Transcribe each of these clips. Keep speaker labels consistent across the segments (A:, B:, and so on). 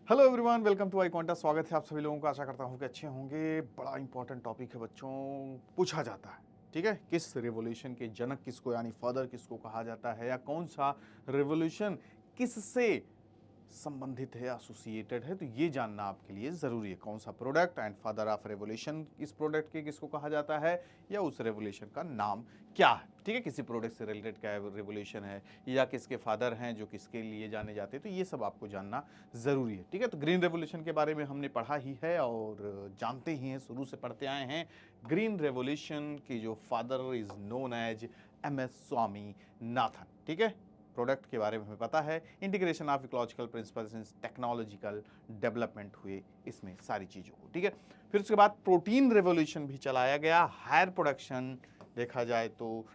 A: Hello everyone, welcome to iQuanta. स्वागत है आप सभी लोगों का। आशा करता हूँ कि अच्छे होंगे। बड़ा इंपॉर्टेंट टॉपिक है बच्चों, पूछा जाता है। ठीक है, किस रेवोल्यूशन के जनक किसको यानी फादर किसको कहा जाता है, या कौन सा रेवोल्यूशन किससे संबंधित है, एसोसिएटेड है, तो ये जानना आपके लिए जरूरी है। कौन सा product and father of revolution इस प्रोडक्ट के किसको कहा जाता है, या उस रेवोल्यूशन का नाम क्या है। ठीक है, किसी प्रोडक्ट से रिलेटेड क्या रेवोल्यूशन है, या किसके फादर हैं जो किसके लिए जाने जाते हैं, तो ये सब आपको जानना जरूरी है। ठीक है, तो ग्रीन रेवोल्यूशन के बारे में हमने पढ़ा ही है और जानते ही हैं, शुरू से पढ़ते आए हैं। ग्रीन रेवोल्यूशन की जो father is known as MS Swaminathan. ठीक है, प्रोडक्ट के बारे में हमें पता है। Integration of ecological principles in technological development हुए इसमें सारी चीज़ों को। ठीक है, फिर उसके बाद प्रोटीन रेवोल्यूशन भी चलाया गया। हायर प्रोडक्शन देखा जाए तो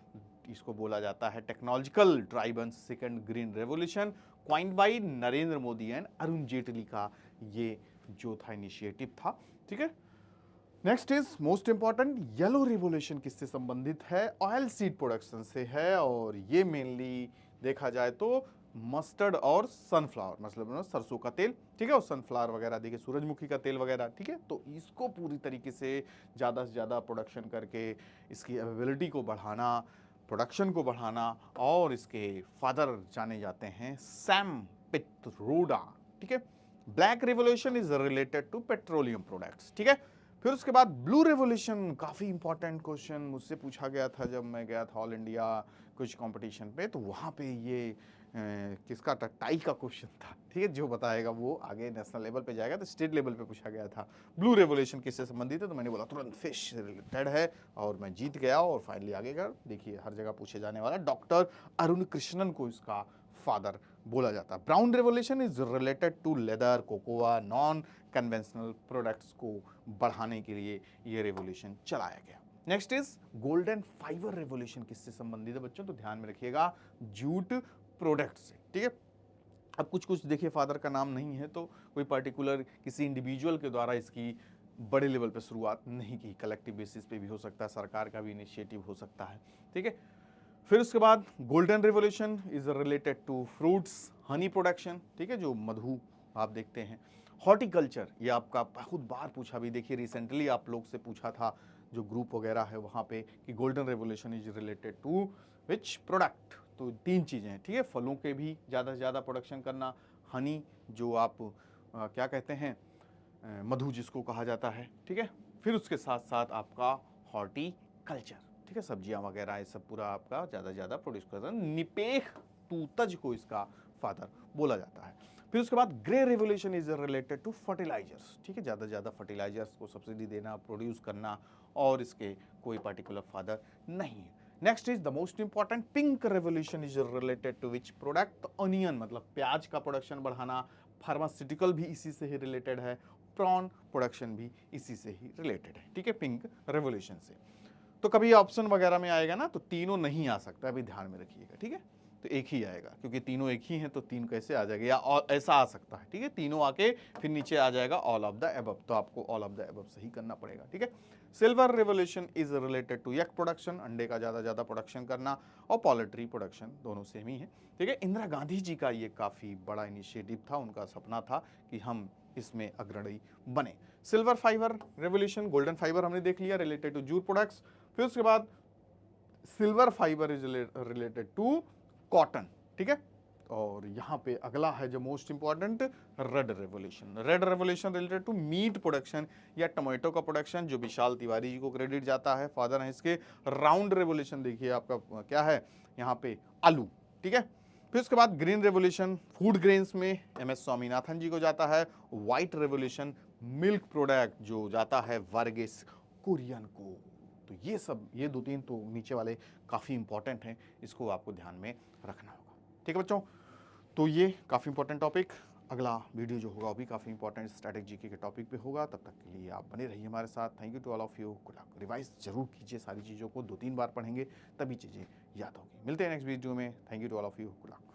A: इसको बोला जाता है technological driven second green revolution, coined by Narendra Modi and Arun Jaitley का ये जो था इनिशिएटिव था। ठीक है, next is most important, yellow revolution किससे संबंधित है? ऑयल सीड प्रोडक्शन से है, और ये मेनली देखा जाए तो मस्टर्ड और सनफ्लावर, मतलब सरसों का तेल। ठीक है, और सनफ्लावर वगैरह देखिए, सूरजमुखी का तेल वगैरह। ठीक है, तो इसको पूरी तरीके से ज़्यादा प्रोडक्शन करके इसकी अवेलेबिलिटी को बढ़ाना, प्रोडक्शन को बढ़ाना, और इसके फादर जाने जाते हैं सैम पित्रोडा। ठीक है, black revolution is related to petroleum products. ठीक है, फिर उसके बाद ब्लू रेवोल्यूशन, काफी इंपॉर्टेंट क्वेश्चन मुझसे पूछा गया था जब मैं गया था ऑल इंडिया कुछ कंपटीशन पे, तो वहां पे ये किसका था, टाई का क्वेश्चन था। ठीक है, जो बताएगा वो आगे नेशनल लेवल पे जाएगा, तो स्टेट लेवल पे पूछा गया था ब्लू रेवोल्यूशन किससे संबंधित है, तो मैंने बोला तुरंत फिश रिलेटेड है, और मैं जीत गया। और फाइनली आगे का देखिए, हर जगह पूछे जाने वाला डॉक्टर अरुण कृष्णन को इसका फादर बोला जाता है। Brown revolution is related to leather, cocoa, non conventional products को बढ़ाने के लिए ये रेवोल्यूशन चलाया गया। Next is golden fibre revolution किससे संबंधित है बच्चों, तो ध्यान में रखिएगा, जूट प्रोडक्ट से। ठीक है, अब कुछ कुछ देखिए फादर का नाम नहीं है, तो कोई पर्टिकुलर किसी इंडिविजुअल के द्वारा इसकी बड़े लेवल पे शुरुआत नहीं की, कलेक्टिव बेसिस पे भी हो सकता है, सरकार का भी इनिशिएटिव हो सकता है। ठीक है, फिर उसके बाद golden revolution is related to fruits honey production. ठीक है, जो मधु आप देखते हैं। हॉर्टिकल्चर, ये आपका बहुत बार पूछा भी, देखिए रिसेंटली आप लोग से पूछा था जो ग्रुप वगैरह है वहाँ पे, कि golden revolution is related to which product. तो तीन चीज़ें हैं। ठीक है, फलों के भी ज़्यादा से ज़्यादा प्रोडक्शन करना, हनी जो आप क्या कहते हैं, मधु जिसको कहा जाता है। ठीक है, फिर उसके साथ साथ आपका हॉर्टिकल्चर। ठीक है, सब्जियां वगैरह ये सब पूरा आपका ज़्यादा ज़्यादा प्रोड्यूस करता है। निपेख तूतज को इसका फादर बोला जाता है। फिर उसके बाद grey revolution is related to fertilisers. ठीक है, ज़्यादा से ज़्यादा फर्टिलाइजर्स को सब्सिडी देना, प्रोड्यूस करना, और इसके कोई पर्टिकुलर फादर नहीं है। Next is the most important, pink revolution is related to which product, onion मतलब प्याज का प्रोडक्शन बढ़ाना, फार्मास्यूटिकल भी इसी से ही रिलेटेड है, प्रॉन प्रोडक्शन भी इसी से ही रिलेटेड है। ठीक है, पिंक रेवोल्यूशन से। तो कभी ऑप्शन वगैरह में आएगा ना, तो तीनों नहीं आ सकता, अभी ध्यान में रखिएगा। ठीक है, तो एक ही आएगा, क्योंकि तीनों एक ही हैं, तो तीन कैसे आ जाएगा, या ऐसा आ सकता है। ठीक है, तीनों आके फिर नीचे आ जाएगा ऑल ऑफ द एबव, तो आपको ऑल ऑफ द एबव सही करना पड़ेगा। ठीक है, silver revolution is related to egg production, अंडे का ज्यादा प्रोडक्शन करना, और पोल्ट्री प्रोडक्शन, दोनों सेम ही है। ठीक है, इंदिरा गांधी जी का ये काफी बड़ा इनिशिएटिव था, उनका सपना था कि हम इसमें अग्रणी बने। Silver fibre revolution, golden fibre हमने देख लिया, रिलेटेड टू जूट प्रोडक्ट्स। फिर उसके बाद silver fibre is related to cotton. ठीक है, और यहां पे अगला है जो most important, red revolution. Red revolution related to meat production या टोमेटो का प्रोडक्शन, जो विशाल तिवारी जी को क्रेडिट जाता है, फादर है इसके। राउंड रेवोल्यूशन देखिए आपका क्या है यहाँ पे, आलू। ठीक है, फिर उसके बाद ग्रीन रेवोल्यूशन फूड ग्रेन्स में MS स्वामीनाथन जी को जाता है। व्हाइट रेवोल्यूशन मिल्क प्रोडक्ट जो जाता है वर्गीस कुरियन को। तो ये सब, ये दो तीन तो नीचे वाले काफ़ी इंपॉर्टेंट हैं, इसको आपको ध्यान में रखना होगा। ठीक है बच्चों, तो ये काफ़ी इंपॉर्टेंट टॉपिक, अगला वीडियो जो होगा वो भी काफ़ी इंपॉर्टेंट स्ट्रैटेजी के टॉपिक पे होगा। तब तक के लिए आप बने रहिए हमारे साथ। Thank you to all of you. Revise जरूर कीजिए, सारी चीज़ों को 2-3 बार पढ़ेंगे तभी चीज़ें याद होगी। मिलते हैं नेक्स्ट वीडियो में। Thank you to all of you. Good luck.